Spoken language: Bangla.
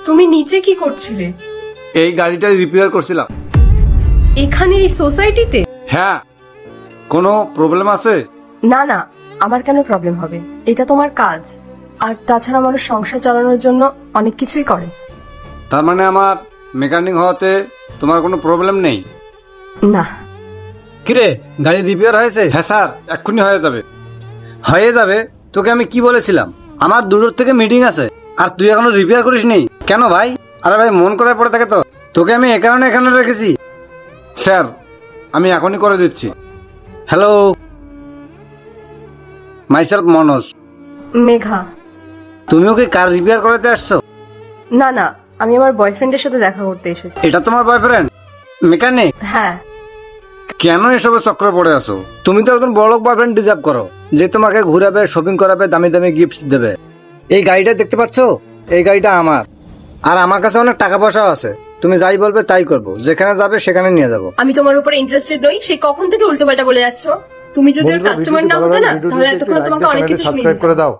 তুমি নিচে কি করছিলে? এই গাড়িটা রিপেয়ার করছিলাম। এখানে এই সোসাইটিতে? হ্যাঁ, কোনো প্রবলেম আছে? না না, আমার কেন প্রবলেম হবে? এটা তোমার কাজ। আর তাছাড়া মানুষ সংসার চালানোর জন্য অনেক কিছুই করে। তার মানে আমার মেকানিক হওয়াতে তোমার কোনো প্রবলেম নেই? না। কিরে, গাড়ি রিপেয়ার হয়েছে? হ্যাঁ স্যার, এক্ষুনি হয়ে যাবে। হয়ে যাবে? তোকে আমি কি বলেছিলাম? আমার দূর থেকে মিটিং আছে, আর তুই এখনো রিপেয়ার করিসনি কেন ভাই? আরে ভাই, মন কোথায় পড়ে থাকে তো? তোকে আমি এ কারণে এখানে রেখেছি। স্যার, আমি এখনই করে দিচ্ছি। Hello, myself Manoj. মেঘা। তুমিও কি কার রিপেয়ার করাতে আসছো? না না, আমি আমার বয়ফ্রেন্ডের সাথে দেখা করতে এসেছি। এটা তোমার বয়ফ্রেন্ড মেকানিক? হ্যাঁ। কেন এসবের চক্রে পড়ে আছো? তুমি তো একজন বড় বয়ফ্রেন্ড ডিজার্ভ করো, যে তোমাকে ঘুরাবে, শপিং করাবে, দামি দামি গিফট দেবে। এই গাড়িটা দেখতে পাচ্ছ? এই গাড়িটা আমার, আর আমার কাছে অনেক টাকা পয়সাও আছে। তুমি যাই বলবে তাই করবো, যেখানে যাবে সেখানে নিয়ে যাবো। আমি তোমার উপরে ইন্টারেস্টেড নই, সেই কখন থেকে উল্টোপাল্টা বলে যাচ্ছ। তুমি যদি ওর কাস্টমার না হতো না, তাহলে এতক্ষণ তোমাকে অনেক কিছু শুনিয়ে সাবস্ক্রাইব করে দাও।